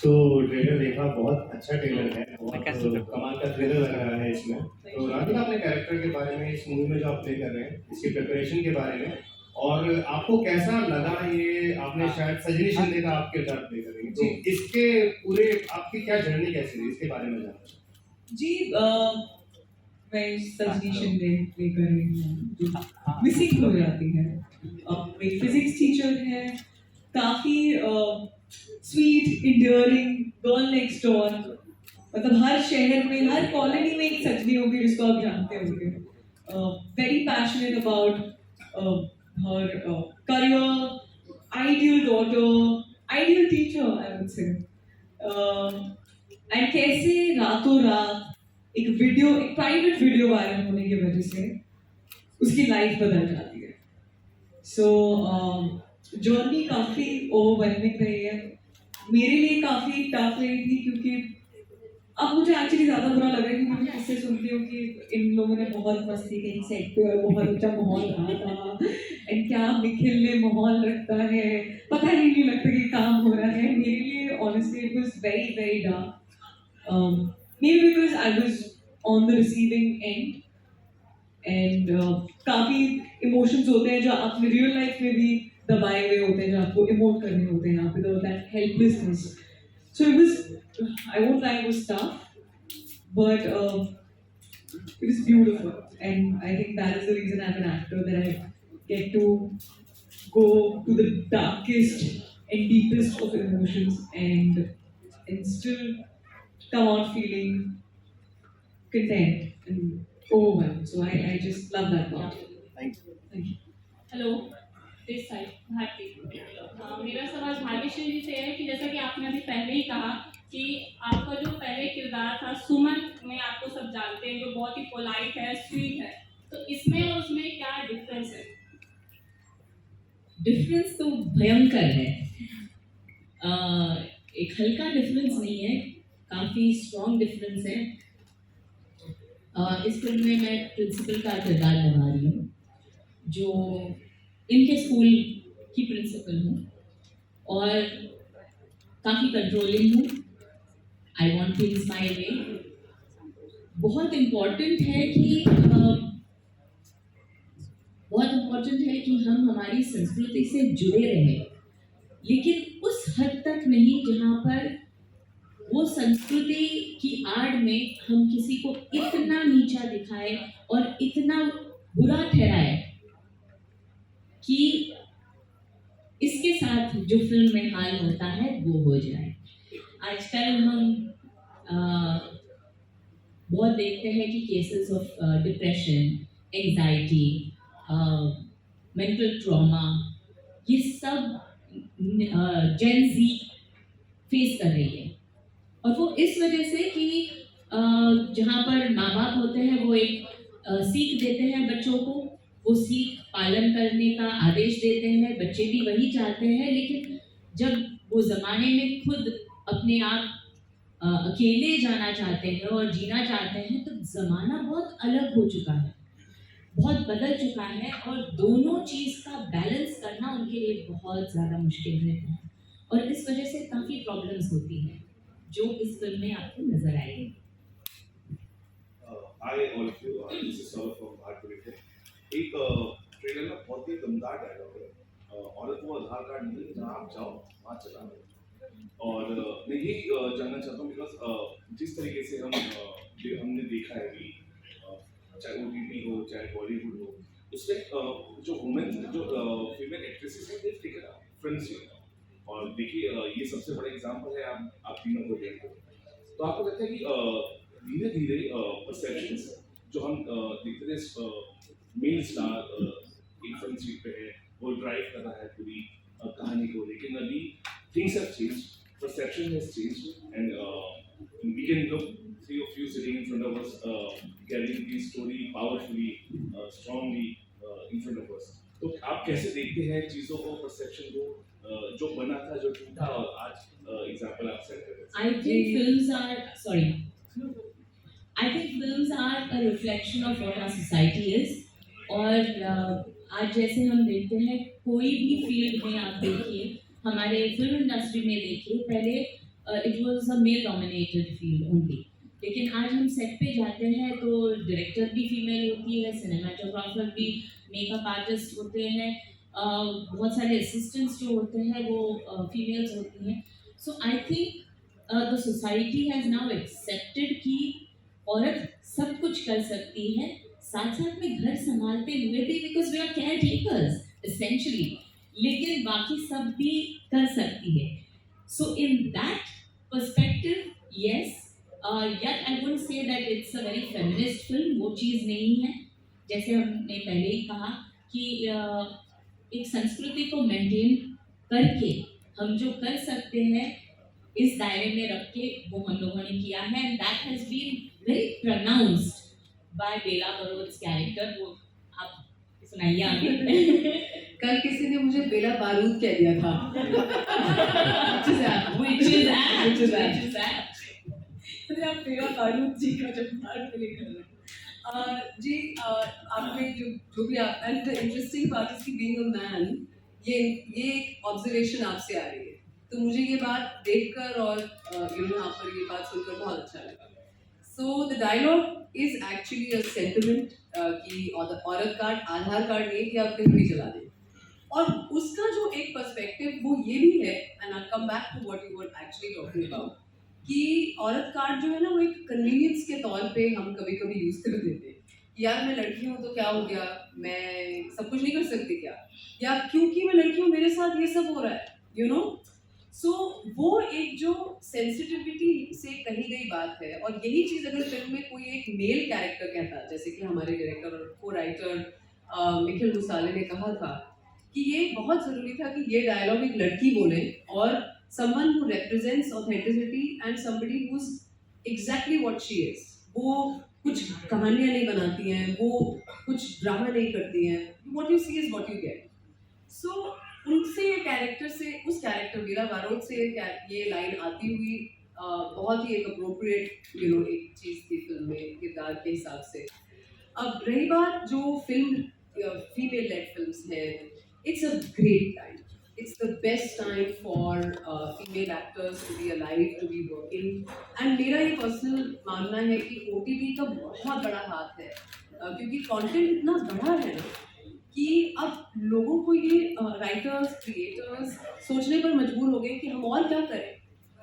तो ट्रेलर देखा, बहुत अच्छा ट्रेलर है, बहुत कमाल का ट्रेलर लग रहा है इसमें। तो राधिका, अपने कैरेक्टर के बारे में, इस मूवी में जो आप प्ले कर रहे हैं, इसकी प्रिपरेशन के बारे में, और आपको कैसा लगा ये? आपने शायद सजनी शिंदे का आप किरदार प्ले कर रही हैं, तो इसके पूरे आपकी क्या जर्नी कैसी रही, इसके बारे में जानना जी। मैं सजनी शिंदे प्ले कर रही हूँ जो मिसिंग हो जाती है। एक फिजिक्स टीचर है, काफी sweet endearing girl next door. मतलब हर शहर में, हर कॉलोनी में एक सजनी होगी जिसको आप जानते होंगे। Very passionate about her career, ideal daughter, ideal teacher I would say. And कैसे रातों रात एक प्राइवेट वीडियो वायरल होने की वजह से उसकी लाइफ बदल जाती है। सो जर्नी काफी ओवरवेलमिंग रही है, मेरे लिए काफी टफ रही थी, क्योंकि अब मुझे एक्चुअली ज्यादा बुरा लग रहा है कि मैं किससे सुनती हूँ कि इन लोगों ने बहुत मस्ती की सेट पे और बहुत अच्छा माहौल रहा था, एंड क्या निखिल ने माहौल रखता है, पता ही नहीं लगता कि काम हो रहा है। मेरे लिए honestly it was very very dark, maybe because I was on the receiving end, and काफी इमोशंस होते हैं जो आपने रियल लाइफ में भी दबाए हुए होते हैं, जो आपको इमोट करने होते हैं यहाँ पे, तो that helplessness. So it was, I won't lie, was tough, but it was beautiful, and I think that is the reason I'm an actor, that I get to go to the darkest and deepest of emotions, and still come out feeling content and overwhelmed. So I just love that part. Thank you. Thank you. Hello, this side Bharti. मेरा सवाल भाग्यश्री जी से है कि जैसा कि आपने अभी पहले ही कहा कि आपका जो पहले किरदार था सुमन में, आपको सब जानते हैं, जो बहुत ही पोलाइट है, स्वीट है, तो इसमें और उसमें क्या डिफरेंस है? डिफरेंस तो भयंकर है। एक हल्का डिफरेंस नहीं है, काफ़ी स्ट्रॉन्ग डिफरेंस है। इस फिल्म में मैं प्रिंसिपल का किरदार निभा रही हूँ, जो इनके स्कूल की प्रिंसिपल हूँ, और काफ़ी कंट्रोलिंग हूँ। आई वॉन्ट थिंग्स माई वे। बहुत इम्पॉर्टेंट है कि हम हमारी संस्कृति से जुड़े रहें, लेकिन उस हद तक नहीं जहाँ पर वो संस्कृति की आड़ में हम किसी को इतना नीचा दिखाए और इतना बुरा ठहराए कि इसके साथ जो फिल्म में हाल होता है वो हो जाए। आजकल हम बहुत देखते हैं कि cases of depression, anxiety, mental trauma, ये सब जेन ज़ी फेस कर रही है, और वो इस वजह से कि जहाँ पर माँ बाप होते हैं वो एक सीख देते हैं बच्चों को, वो सीख पालन करने का आदेश देते हैं, बच्चे भी वही चाहते हैं, लेकिन जब वो ज़माने में खुद अपने आप अकेले जाना चाहते हैं और जीना चाहते हैं, तो ज़माना बहुत अलग हो चुका है, बहुत बदल चुका है, और दोनों चीज़ का बैलेंस करना उनके लिए बहुत ज़्यादा मुश्किल रहता है, और इस वजह से काफ़ी प्रॉब्लम्स होती हैं जो इस फिल्म में आपको नजर आएगी। Hi all of you, this is Saurabh from Bharti। एक ट्रेलर में बहुत ही दमदार डायलॉग है, औरत वो आधार कार्ड नहीं जहाँ आप जाओ वहाँ चला दो। और मैं यही जानना चाहता हूँ, बिकॉज जिस तरीके से हमने देखा है कि चाहे OTT हो चाहे बॉलीवुड हो, उसमें जो वुमेन, जो फीमेल एक्ट्रेसेस हैं, दे टेकन फ्रेंड्स, और देखिए ये सबसे बड़ा एग्जांपल है। आप तीनों को देखो तो आपको लगता है कि धीरे धीरे परसेप्शंस जो हम देखते थे, मेल स्टार एक फ्रंट सीट पे है, वो ड्राइव कर रहा है पूरी कहानी को, लेकिन अभी things have changed, perception has changed, and we can look three of you sitting in front of us, carrying the story powerfully, strongly in front of us। तो आप कैसे देखते हैं चीज़ों को, परसेप्शन को, जो बना था, जो टूटा, और आज एग्जांपल आप सेट कर रहे हैं? I think films are a reflection of what our society is, और आज जैसे हम देखते हैं, कोई भी फील्ड में आप देखिए, हमारे फिल्म इंडस्ट्री में देखिए, पहले it was a male dominated field only. लेकिन आज हम सेट पे जाते हैं तो डायरेक्टर भी फीमेल होती है, सिनेमाटोग्राफर भी, मेकअप आर्टिस्ट होते हैं, बहुत सारे असिस्टेंट्स जो होते हैं वो फीमेल्स होती हैं। So I think the society has now accepted कि औरत सब कुछ कर सकती है, साथ साथ में घर संभालते हुए भी, because we are caretakers essentially, लेकिन बाकी सब भी कर सकती है। So in that perspective yes, yet I wouldn't say that it's a very feminist film, वो चीज़ नहीं है। जैसे हमने पहले ही कहा कि एक संस्कृति को मेंटेन करके हम जो कर सकते हैं इस दायरे में रख के वो हम लोगों ने किया है, and that has been very pronounced by बेला बरोड्स कैरेक्टर। वो आप सुनाइए आगे। कल किसी ने मुझे बेला बारूद कह दिया था। which is apt। आप मेरा बारूद जी का जब पार्ट प्ले कर रहे हैं जी, आपने जो भी आप, and the interesting part is कि बीइंग अ मैन, ये एक ऑब्जर्वेशन आपसे आ रही है, तो मुझे ये बात देखकर और यहाँ पर ये बात सुनकर बहुत अच्छा लगा। So the dialogue is actually a sentiment कि औरत कार्ड आधार कार्ड नहीं कि आप कहीं भी चला दें, और उसका जो एक पर्सपेक्टिव वो ये भी है, and I come back to what you were actually talking about, कि औरत कार्ड जो है ना वो एक कन्वीनियंस के तौर पे हम कभी कभी यूज़ कर देते हैं कि यार मैं लड़की हूँ तो क्या हो गया, मैं सब कुछ नहीं कर सकती क्या, या क्योंकि मैं लड़की हूँ मेरे साथ ये सब हो रहा है, यू नो। सो वो एक जो सेंसिटिविटी से कही गई बात है, और यही चीज़ अगर फिल्म में कोई एक मेल कैरेक्टर कहता, जैसे कि हमारे डायरेक्टर और को राइटर निखिल मुसाले ने कहा था कि ये बहुत ज़रूरी था कि ये डायलॉग एक लड़की बोले, और someone who represents authenticity and somebody who's exactly what she is। वो कुछ कहानियाँ नहीं बनाती हैं, वो कुछ ड्रामा नहीं करती हैं, what you see is what you get। so उनसे ये कैरेक्टर से, उस कैरेक्टर बेला बारोद से ये लाइन आती हुई बहुत ही एक अप्रोप्रिएट एक चीज़ थी फिल्म में किरदार के हिसाब से। अब रही बात जो फिल्म फीमेल लेड फिल्म्स है, it's a great time, it's the best time for female actors to be alive, to be working, and मेरा ये पर्सनल मानना है कि OTT का बहुत बड़ा हाथ है, क्योंकि कंटेंट इतना बड़ा है ना कि अब लोगों को ये राइटर्स क्रिएटर्स सोचने पर मजबूर हो गए कि हम और क्या करें।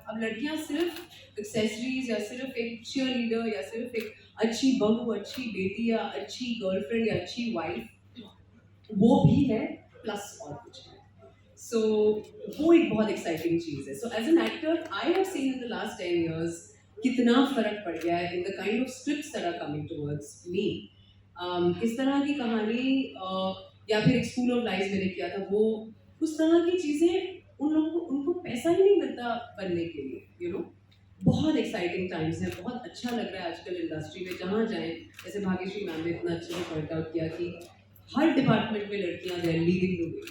अब लड़कियां सिर्फ एक्सेसरीज या सिर्फ एक चीयर लीडर या सिर्फ एक अच्छी बहू, अच्छी बेटी या अच्छी गर्लफ्रेंड या अच्छी वाइफ वो भी है, प्लस और कुछ है। सो वो एक बहुत एक्साइटिंग चीज़ है। So as an actor I have seen in the last 10 years कितना फ़र्क पड़ गया है in the kind of scripts that are coming towards me. इस तरह की कहानी या फिर एक स्कूल ऑफ लाइफ मैंने किया था, वो उस तरह की चीज़ें उन लोगों को, उनको पैसा ही नहीं मिलता बनने के लिए, यू नो। बहुत एक्साइटिंग टाइम्स हैं, बहुत अच्छा लग रहा है आजकल इंडस्ट्री में जहाँ जाएँ। जैसे भाग्यश्री मैम ने इतना अच्छे से पॉइंट आउट किया कि हर डिपार्टमेंट में लड़कियाँ they are leading the way,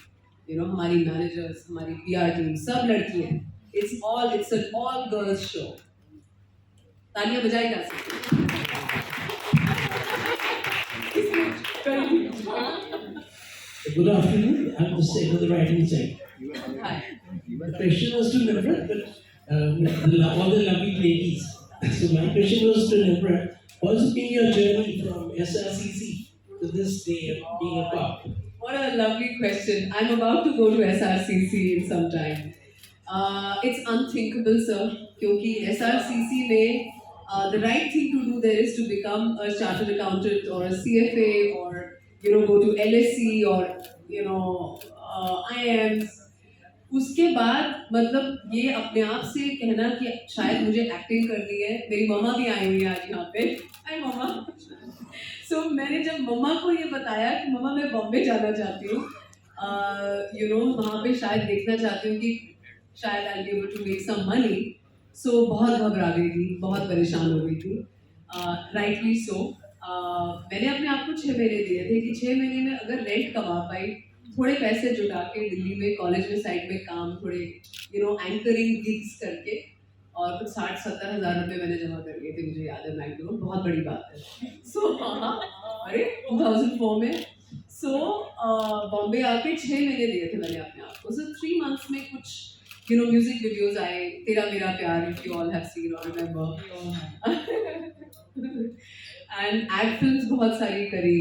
you know. हमारी मैनेजर्स, हमारी PR टीम सब लड़कियाँ हैं। It's an all girls show. तालियां बजाई जा सकती हैं। Good afternoon. I'm the same of the writing side. Hi. The question was to Nimrat, but all the lovely ladies. So my question was to Nimrat. What's been your journey from SRCC to this day of being a cop? What a lovely question. I'm about to go to SRCC in some time. It's unthinkable, sir. क्योंकि SRCC में the right thing to do there is to become a chartered accountant or a CFA or go to LSE or IIMs. उसके बाद मतलब ये अपने आप से कहना कि शायद मुझे एक्टिंग करनी है। मेरी मम्मा भी आई हुई है आज यहाँ पे। हाय मम्मा। सो मैंने जब मम्मा को ये बताया कि मम्मा मैं बॉम्बे जाना चाहती हूँ, वहाँ पे शायद देखना चाहती हूँ कि शायद I be able to make some money. So बहुत घबरा गई थी, बहुत परेशान हो गई थी। Rightly so. मैंने अपने आप को 6 महीने दिए थे कि 6 महीने में अगर रेंट कमा पाई, थोड़े पैसे जुटा के दिल्ली में कॉलेज में साइड में काम, थोड़े एंकरिंग गिग्स करके, और कुछ 60-70 हज़ार रुपये मैंने जमा कर लिए थे, मुझे याद है मैक्सिमम। बहुत बड़ी बात है। सो अरे 2004 में बॉम्बे आके 6 महीने दिए थे मैंने अपने आप को। सो 3 months में कुछ म्यूजिक वीडियोस आए, तेरा मेरा प्यार, if you all have seen और रिमेंबर, एंड एक्ट फिल्म्स बहुत सारी करी।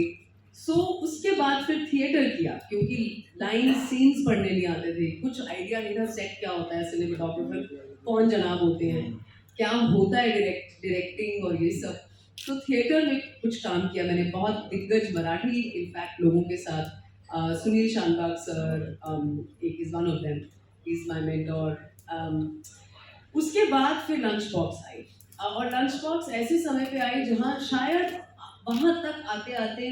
सो उसके बाद फिर थिएटर किया, क्योंकि लाइन सीन्स पढ़ने नहीं आते थे, कुछ आइडिया नहीं था सेट क्या होता है, सिनेमेटोग्राफर कौन जनाब होते हैं, क्या होता है डायरेक्टिंग और ये सब। तो थिएटर में कुछ काम किया मैंने, बहुत दिग्गज मराठी इनफैक्ट लोगों के साथ, सुनील शानबाग सर एक is one of them, is my mentor. उसके बाद फिर लंच बॉक्स आई, और लंच बॉक्स ऐसे समय पे आई जहाँ शायद वहाँ तक आते आते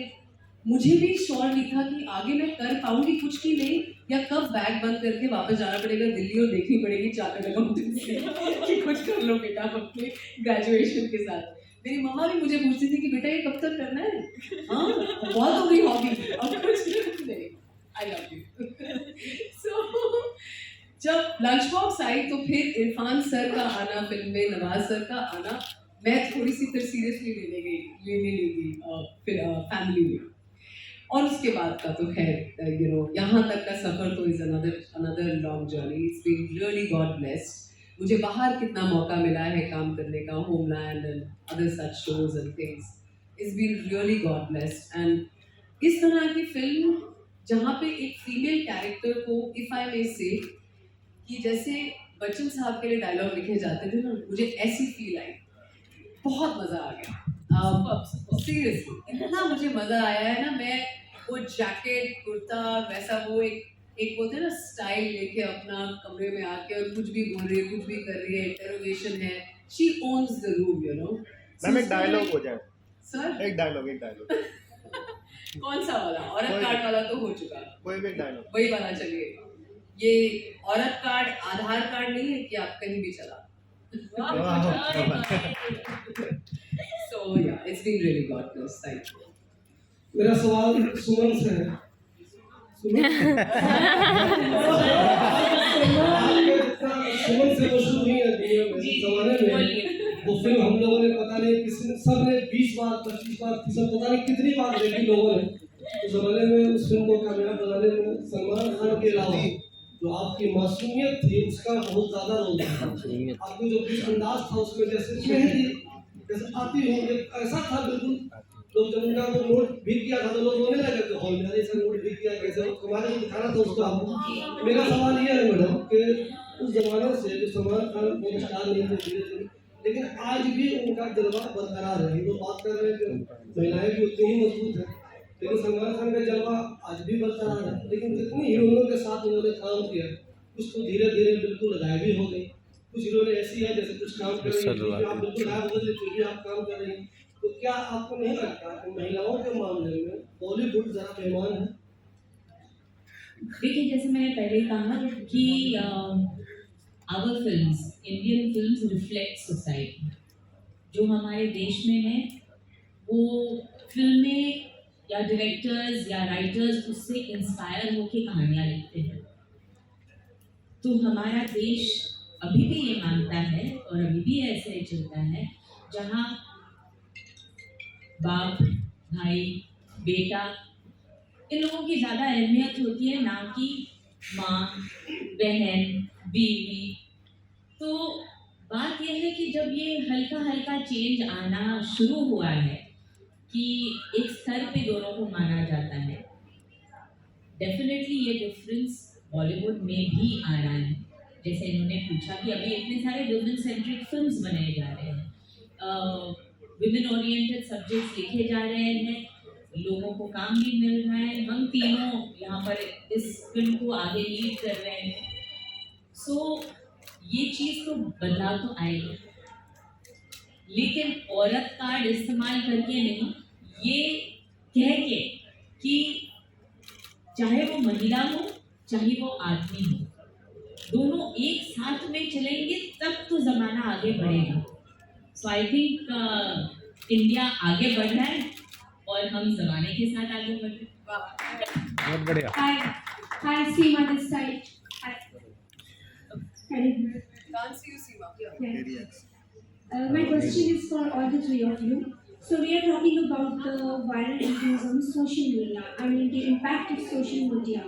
मुझे भी श्योर नहीं था कि आगे मैं कर पाऊंगी कुछ की नहीं, या कब बैग बंद करके वापस जाना पड़ेगा दिल्ली और देखनी पड़ेगी चार्टर्ड अकाउंटेंट से कि कुछ कर लो बेटा अपने ग्रेजुएशन के साथ। मेरी मम्मा भी मुझे पूछती थी कि बेटा ये कब तक करना है, हाँ बहुत हो गई हॉबी, अब कुछ नहीं, आई लव यू। सो जब लंच बॉक्स आई तो फिर इरफान सर का आना फिल्म में, नवाज सर का आना, मैं थोड़ी सी फिर सीरियसली लेने लगी फिर फैमिली में। और उसके बाद का तो खैर यहाँ तक का सफ़र तो is another long journey. It's been really God blessed. मुझे बाहर कितना मौका मिला है काम करने का, Homeland and other such shows and things, it's been really God blessed. And इस तरह की फिल्म जहाँ पे एक फीमेल कैरेक्टर को, इफ़ आई मे से, कि जैसे बच्चन साहब के लिए डायलॉग लिखे जाते थे ना, मुझे ऐसी फील आई, बहुत मज़ा आ गया। सीरियसली इतना मुझे मज़ा आया है ना, मैं वो जैकेट कुर्ता वैसा वो एक बोलते हैं ना स्टाइल लेके अपना कमरे में आके और कुछ भी बोल रही है, कुछ भी कर रही है, इंटरोगेशन है, she owns the room, you know. Ma'am एक डायलॉग हो जाए सर, एक डायलॉग कौन सा वाला? औरत कार्ड वाला तो हो चुका, कोई भी डायलॉग, वही वाला चलिए। ये औरत कार्ड आधार कार्ड नहीं है कि आप कहीं भी चला। So yeah, it's been really God bless. Thank you. मेरा सवाल सुमन से है। सुमन से मशहूर हुई है दुनिया में, जमाने में वो फिल्म हम लोगों ने पता नहीं किसी सब ने 20 बार 25 बार सब पता नहीं कितनी बार देखी लोगों ने। उस जमाने में उस फिल्म को कामयाब बनाने में सलमान खान के अलावा जो आपकी मासूमियत थी उसका बहुत ज्यादा रोल था। आपको जो भी अंदाज था उसमें जैसे मेहंदी जैसे आती हो, ऐसा था बिल्कुल। लोग जब उनका वो नोट भी किया था तो लोग रोने लगे थे हॉल में, ऐसा नोट भी किया कैसे हमारे को दिखाना था उसको आपको। मेरा सवाल ये है मैडम कि उस जमाने से जो सलमान खान वो स्टार नहीं थे धीरे धीरे, लेकिन आज भी उनका जलवा बरकरार है। तो बात कर रहे हैं कि महिलाएं भी उतनी ही मजबूत है, लेकिन सलमान खान का जलवा आज भी बरकरार है। लेकिन जितनी हीरोइनों के साथ उन्होंने काम किया कुछ तो धीरे धीरे बिल्कुल गायब हो गई। कुछ हीरोइनें ऐसी है जैसे कुछ काम कर रही है, आप बिल्कुल गायब हो गए, फिर भी आप काम कर रही हैं। तो क्या आपको नहीं लगता कि महिलाओं के मामले में बॉलीवुड जरा बेईमान है? देखिए, जैसे मैंने पहले कहा कि our films, Indian films reflect society. जो हमारे देश में है वो फिल्में या डायरेक्टर्स या राइटर्स उससे इंस्पायर होकर कहानियाँ लिखते हैं। तो हमारा देश अभी भी ये मानता है और अभी भी ऐसे चलता है जहाँ बाप, भाई, बेटा, इन लोगों की ज़्यादा अहमियत होती है, ना कि माँ, बहन, बीवी। तो बात यह है कि जब ये हल्का हल्का चेंज आना शुरू हुआ है कि एक स्तर पे दोनों को माना जाता है, डेफिनेटली ये डिफरेंस बॉलीवुड में भी आ रहा है। जैसे इन्होंने पूछा कि अभी इतने सारे वुमेन सेंट्रिक फिल्म्स बनाए जा रहे हैं, विमेन ओरिएंटेड सब्जेक्ट्स लिखे जा रहे हैं, लोगों को काम भी मिल रहा है, हम तीनों यहाँ पर इस फिल्म को आगे लीड कर रहे हैं। सो ये चीज़ तो बदलाव तो आएगी, लेकिन औरत कार्ड इस्तेमाल करके नहीं, ये कह के कि चाहे वो महिला हो चाहे वो आदमी हो, दोनों एक साथ में चलेंगे तब तो ज़माना आगे बढ़ेगा। सो आई थिंक इंडिया आगे बढ़ रहा है और हम ज़माने के साथ आगे बढ़ रहे हैं। बहुत बढ़िया। Hi, Seema this side. Hi. Can't see you, Seema. Yes. My question is for all the three of you. So we are talking about the viral videos on social media. I mean the impact of social media.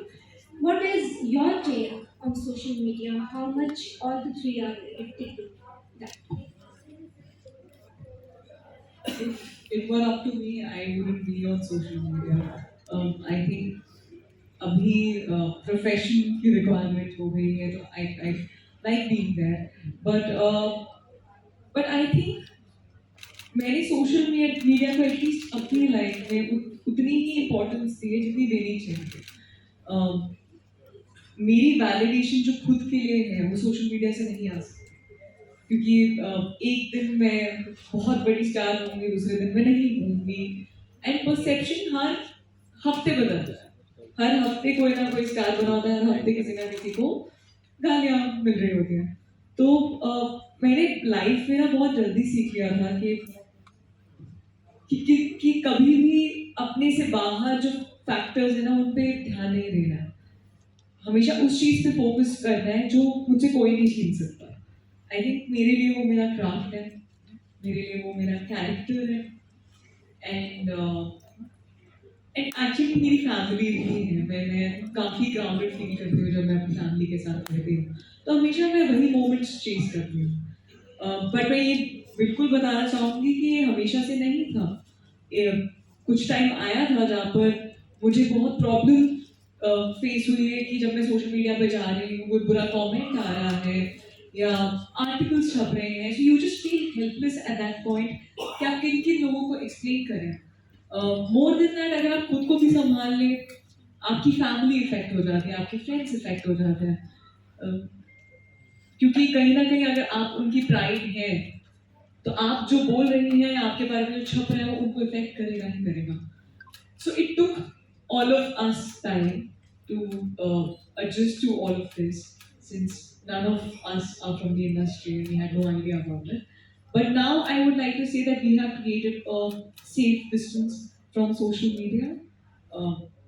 What is your take on social media? How much all the three are addicted to that? If it were up to me, I wouldn't be on social media. I think अभी profession की requirement हो गई है, तो I like being there, but I think मैंने social media को at least अपनी life में उतनी ही इम्पोर्टेंस दी है जितनी देनी चाहिए. मेरी वैलिडेशन जो खुद के लिए है वो सोशल मीडिया से नहीं आ सकती, क्योंकि एक दिन मैं बहुत बड़ी स्टार होंगी, दूसरे दिन मैं नहीं होंगी, एंड परसेप्शन हर हफ्ते बदलता है. हर हफ्ते कोई ना कोई स्टार बना होता है, हर हफ्ते किसी ना किसी को गालियाँ मिल रही होती हैं. तो मैंने लाइफ में ना बहुत जल्दी सीख लिया था कि कभी भी अपने से बाहर जो फैक्टर्स है ना उन पे ध्यान नहीं देना है. हमेशा उस चीज़ पे फोकस करना है जो मुझसे कोई नहीं छीन सकता. आई थिंक मेरे लिए वो मेरा क्राफ्ट है, मेरे लिए वो मेरा कैरेक्टर है, एंड एक्चुअली मेरी फैमिली भी है. मैं काफ़ी ग्राउंडेड फील करती हूँ जब मैं अपनी फैमिली के साथ रहती हूँ, तो हमेशा मैं वही मोमेंट्स चेज करती हूँ. बट मैं ये बिल्कुल बताना चाहूँगी कि ये हमेशा से नहीं था. कुछ टाइम आया था जहाँ पर मुझे बहुत प्रॉब्लम फेस हुई है कि जब मैं सोशल मीडिया पे जा रही हूँ, कोई बुरा कमेंट आ रहा है या आर्टिकल्स छप रहे हैं, so you just feel helpless at that point कि आप किन किन लोगों को एक्सप्लेन करें. मोर देन दैट, अगर आप खुद को भी संभाल लें, आपकी फैमिली इफेक्ट हो जाती है, आपके फ्रेंड्स इफेक्ट हो जाते हैं, क्योंकि कहीं ना कहीं अगर आप उनकी प्राइड है तो आप जो बोल रही हैं, आपके बारे में जो छप रहे हैं, वो उनको इफेक्ट करेगा ही करेगा. So it took all of us time to adjust to all of this, since none of us are from the industry and we had no idea about it. But now I would like to say that we have created a safe distance from social media.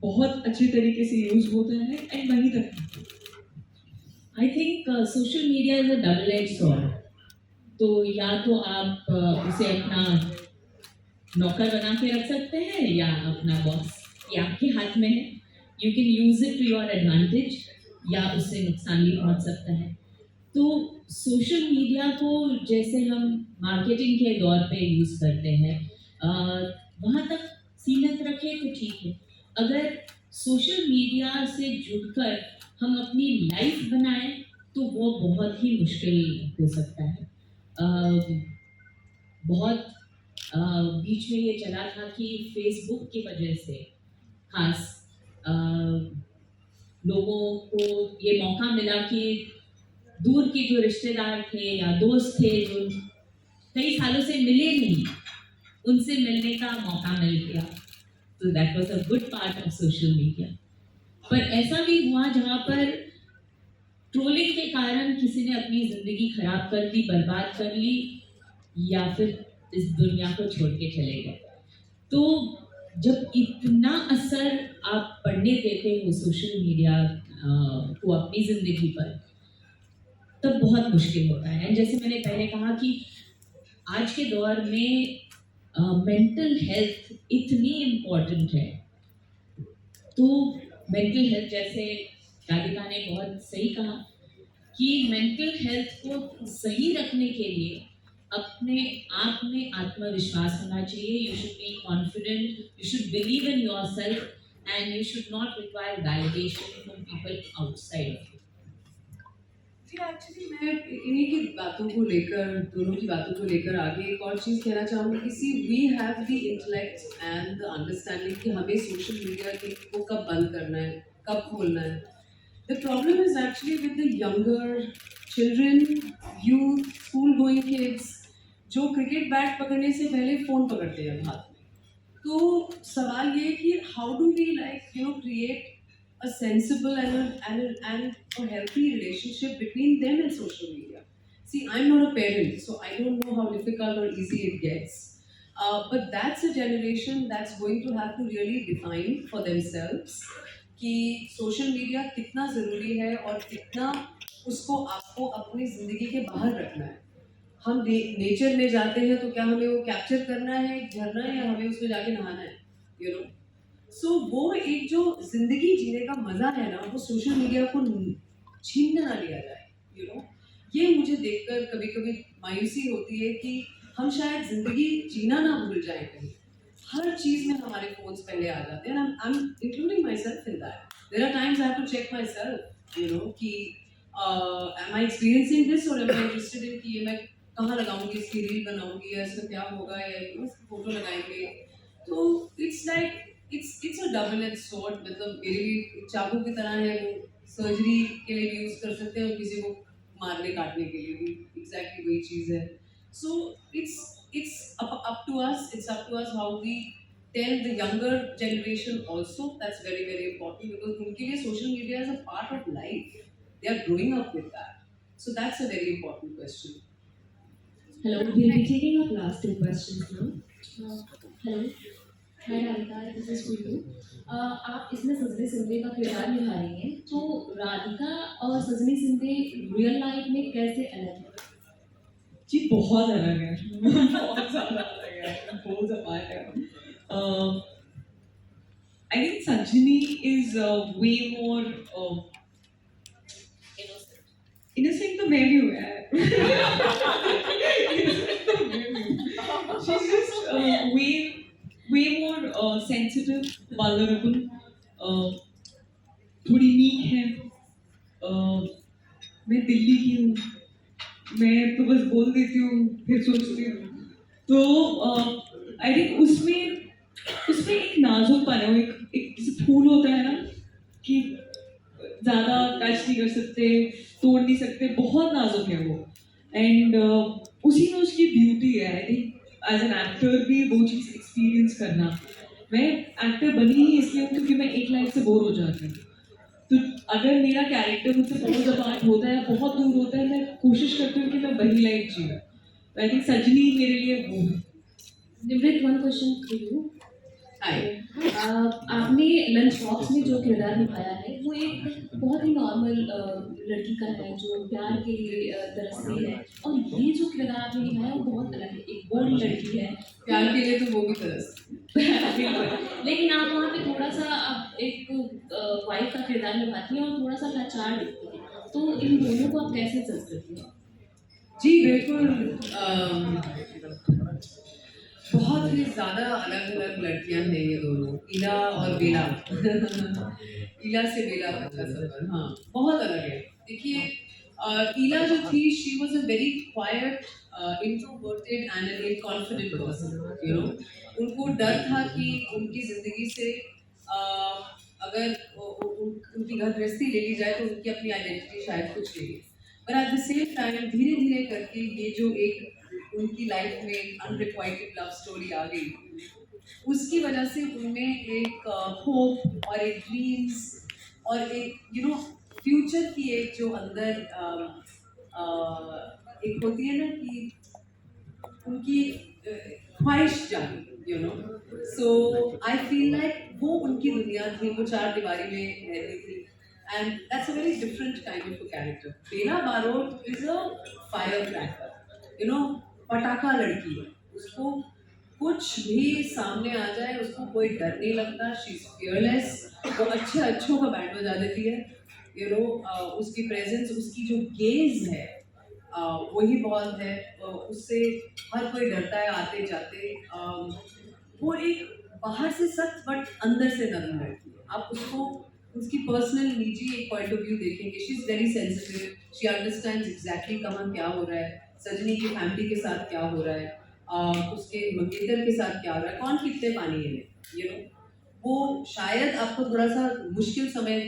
बहुत अच्छे तरीके से use होता है and वहीं तक. I think social media is a double edge sword. तो या तो आप उसे अपना नौकर बना के रख सकते हैं या अपना बॉस. ये आपके हाथ में है. You can use it to your advantage या उससे नुकसान भी पहुंच सकता है. तो सोशल मीडिया को जैसे हम मार्केटिंग के दौर पे यूज़ करते हैं, वहाँ तक सीमित रखें तो ठीक है. अगर सोशल मीडिया से जुड़कर हम अपनी लाइफ बनाएं तो वो बहुत ही मुश्किल हो सकता है. बहुत बीच में ये चला था कि फेसबुक की वजह से खास लोगों को ये मौका मिला कि दूर के जो रिश्तेदार थे या दोस्त थे जो कई सालों से मिले नहीं, उनसे मिलने का मौका मिल गया. तो that was a good part of social media. पर ऐसा भी हुआ जहाँ पर ट्रोलिंग के कारण किसी ने अपनी ज़िंदगी खराब कर दी, बर्बाद कर ली, या फिर इस दुनिया को छोड़ के चले गए. तो जब इतना असर आप पढ़ने देते हो सोशल मीडिया को अपनी ज़िंदगी पर, तब बहुत मुश्किल होता है. एंड जैसे मैंने पहले कहा कि आज के दौर में मेंटल हेल्थ इतनी इम्पोर्टेंट है. तो मेंटल हेल्थ, जैसे राधिका ने बहुत सही कहा कि मेंटल हेल्थ को सही रखने के लिए अपने आप में आत्मविश्वास होना चाहिए. You should be confident, you should believe in yourself, and you should not require validation from people outside of you. जी, एक्चुअली मैं इन्हीं की बातों को लेकर, दोनों की बातों को लेकर आगे एक और चीज़ कहना चाहूँगी कि see we have the intellect and the understanding कि हमें सोशल मीडिया को कब बंद करना है, कब खोलना है. The problem is actually with the younger children, youth, school going kids, जो क्रिकेट बैट पकड़ने से पहले फ़ोन पकड़ते हैं हाथ में. तो सवाल ये है कि how do we like create a sensible and a healthy relationship between them and social media. See, I'm not a parent, so I don't know how difficult or easy it gets. But that's a generation that's going to have to really define for themselves कि social media कितना ज़रूरी है और कितना उसको आपको अपनी ज़िंदगी के बाहर रखना है. हम नेचर में जाते हैं तो क्या हमें वो कैप्चर करना है, झरना है, या हमें उसमें जाके नहाना है, सो वो एक जो जिंदगी जीने का मजा है ना, वो सोशल मीडिया को छीन ना लिया जाए, यू नो। ये मुझे देखकर कभी कभी मायूसी होती है कि हम शायद जिंदगी जीना ना भूल जाए कहीं। हर चीज में हमारे फोन्स पहले आ जाते हैं, I am including myself in that. There are times I have to check myself, you know, कि एम आई एक्सपीरियंसिंग दिस और एम आई इंटरेस्टेड इन कि ये मैं कहाँ लगाऊंगी, इसकी रील बनाऊंगी या इसमें क्या होगा, या फोटो लगाएंगे। तो it's like it's a double edge sword. मतलब मेरे लिए चाकू की तरह है, वो सर्जरी के लिए भी यूज कर सकते हैं और किसी को मारने काटने के लिए भी एग्जैक्टली वही चीज़ है। सो it's up to us how we tell the younger generation also. That's very, very important, because unke liye social media is a part of life. They are growing up with that. So that's a very important question. Hello, we'll be taking up last two questions now. Hello. Hi Radhika, this is for you. आप इसमें सजनी सिंधे का किरदार निभा रही हैं, तो राधिका और सजनी सिंधे रियल लाइफ में कैसे अलग है? जी बहुत अलग है, बहुत ज़्यादा अलग है, बहुत ज़्यादा है। I think Sanjini is way more innocent तो मैं भी हूँ यार। She's just way more sensitive, vulnerable, थोड़ी मीक है। मैं दिल्ली की हूँ, मैं तो बस बोल देती हूँ फिर सोचती हूँ। तो आई थिंक उसमें एक नाजुकपन है, वो एक जैसे फूल होता है ना कि ज़्यादा टच नहीं कर सकते, तोड़ नहीं सकते, बहुत नाजुक है वो। एंड उसी में उसकी ब्यूटी है। I think as an actor भी वो चीज़ एक्सपीरियंस करना। मैं एक्टर बनी ही इसलिए हूँ क्योंकि मैं एक लाइफ से बोर हो जाती हूँ। तो अगर मेरा कैरेक्टर मुझसे बहुत अपार्ट होता है, बहुत दूर होता है, मैं कोशिश करती हूँ कि मैं वही लाइफ जीऊँ। तो आई थिंक सजनी मेरे लिए वो है। निवृत्त, one question for you. Hi. आपने लंच बॉक्स में जो किरदार निभाया है वो एक बहुत ही नॉर्मल लड़की का है जो प्यार के लिए तरसती है, और ये जो किरदार आपने निभाया वो बहुत अलग है, एक बोल्ड लड़की है। प्यार के लिए तो वो भी तरस। लेकिन आप वहाँ पे थोड़ा सा आप एक वाइफ का किरदार निभाती हैं और थोड़ा सा लाचार दिखती है, तो इन दोनों को आप कैसे जज करती हैं? जी बिल्कुल, बहुत ही ज़्यादा अलग अलग लड़कियां हैं ये दोनों, इला और बेला। इला से बेला तक का सफर, हाँ बहुत अलग है। देखिए इला जो थी, she was a very quiet, introverted and an inconfident person, you know. उनको डर था कि उनकी ज़िंदगी से अगर उनकी घर गृहस्थी ले ली जाए तो उनकी अपनी आइडेंटिटी शायद कुछ नहीं। पर एट द सेम टाइम धीरे धीरे करके ये जो एक उनकी लाइफ में अनरिक्वाइटेड लव स्टोरी आ गई, उसकी वजह से उनमें एक होप और एक ड्रीम्स और एक यू नो फ्यूचर की एक जो अंदर एक होती है ना कि उनकी ख्वाहिश जागी, you know. So I feel like वो उनकी दुनिया थी, वो चार दीवारी में रहती थी, and that's a very different kind of a character. Bela Barot is a firecracker, you know, पटाखा लड़की है, उसको कुछ भी सामने आ जाए उसको कोई डर नहीं लगता। शी इज फियरलेस, वो अच्छों का बैंड बजा देती है, यू नो। उसकी प्रेजेंस, उसकी जो गेज है वही बहुत है, उससे हर कोई डरता है आते जाते। वो एक बाहर से सख्त बट अंदर से नरम लड़की है। आप उसको उसकी पर्सनल निजी एक पॉइंट ऑफ व्यू देखेंगे, she is very sensitive, she understands exactly कहाँ क्या हो रहा है, सजनी की फैमिली के साथ क्या हो रहा है, उसके मंगेतर के साथ क्या हो रहा है, कौन कितने पानी है, यू नो। वो शायद आपको थोड़ा सा मुश्किल समय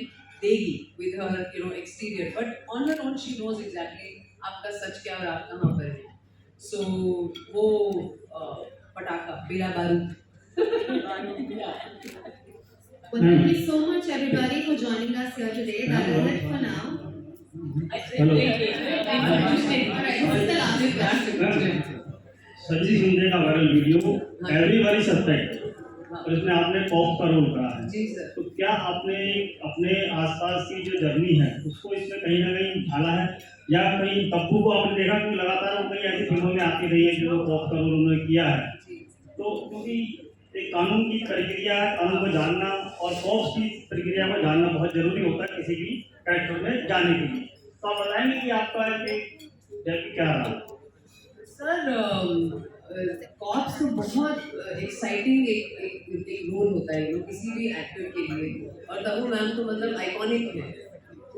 देगी with her you know exterior, but on her own she knows exactly आपका सच क्या और आप कहाँ पर है। सो वो पटाखा बेला बारूद। Well, thank you so much everybody for joining us here today. That is it for now. Hello. Alright, this is the last question. सजी शिंदे का वायरल वीडियो एवरीबॉडी सस्पेक्ट, और इसमें आपने पॉप का रोल करा है। जी सर। तो क्या आपने अपने आसपास की जो जर्नी है उसको इसमें कहीं ना कहीं ढाला है, या कहीं तब्बू को आपने देखा कि लगातार वो कई ऐसी फिल्मों में आती रही है जो पॉप का रोल उन्होंने किया है? तो क्योंकि एक कानून की प्रक्रिया है, कानून को जानना और पॉप की प्रक्रिया को जानना बहुत जरूरी होता है किसी भी कैरेक्टर में जाने के लिए। तो आप बताएंगे कि आपका जर्नी क्या रहा? सर कॉप्स तो बहुत एक्साइटिंग एक रोल होता है किसी भी एक्टर के लिए, और तबू मैम तो मतलब आइकॉनिक है।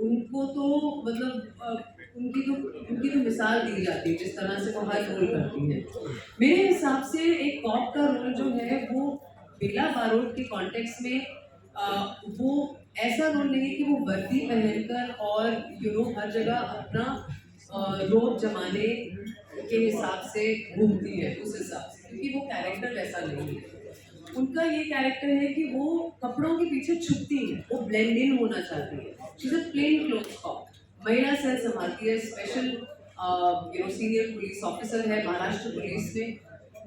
उनको तो मतलब उनकी तो मिसाल दी जाती है जिस तरह से वो हर रोल करती हैं। मेरे हिसाब से एक कॉप का रोल जो है वो बेला बारूद के कॉन्टेक्स्ट में वो ऐसा रोल नहीं है कि वो वर्दी पहनकर और हर जगह अपना रोब जमाने के हिसाब से घूमती है उस हिसाब से, क्योंकि वो कैरेक्टर वैसा नहीं है। उनका ये कैरेक्टर है कि वो कपड़ों के पीछे छुपती है, वो ब्लेंड इन होना चाहती है। She is a plain cloth cop, महिला सेल संभालती है, स्पेशल सीनियर पुलिस ऑफिसर है महाराष्ट्र पुलिस में।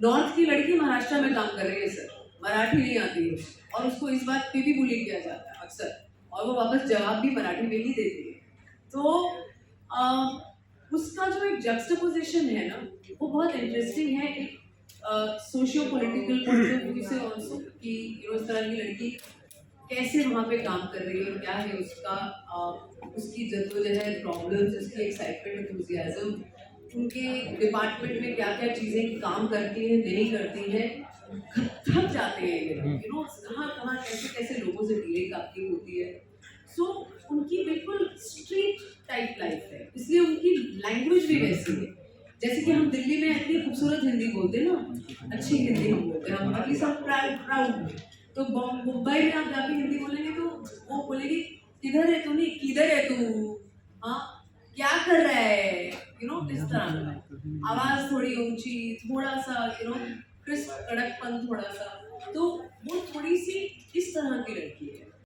नॉर्थ की लड़की महाराष्ट्र में काम कर रही है सर, मराठी नहीं आती है, और उसको इस बात पे भी बुली किया जाता है अक्सर, और वो वापस जवाब भी मराठी में ही देती है। तो उसका जो एक जक्सटापोजिशन है ना वो बहुत इंटरेस्टिंग है, एक socio political point of view से ऑल्सो, कि इस तरह की लड़की कैसे वहाँ पे काम कर रही है और क्या है उसका उसकी जद्दोजहद, प्रॉब्लम्स, उसकी एक्साइटमेंट, एंथुसियाज्म, उनके डिपार्टमेंट में क्या क्या चीज़ें काम करती हैं नहीं करती हैं, थक जाते हैं कहाँ कहाँ कैसे कैसे लोगों से डीलिंग आपकी होती है। सो उनकी बिल्कुल स्ट्रीट टाइप लाइफ है, इसलिए उनकी लैंग्वेज भी वैसी है। जैसे कि हम दिल्ली में इतनी खूबसूरत हिंदी बोलते हैं ना, अच्छी हिंदी हम बोलते हैं, हम एटलीस्ट हम प्राउड। तो मुंबई में आप जाके हिंदी बोलेंगे तो वो बोलेगी किधर है तू, नहीं किधर है तू, हाँ क्या कर रहा है, इस तरह आवाज़ थोड़ी ऊंची, थोड़ा सा क्रिस्प कड़कपन थोड़ा सा, तो वो थोड़ी सी इस तरह की लड़की है।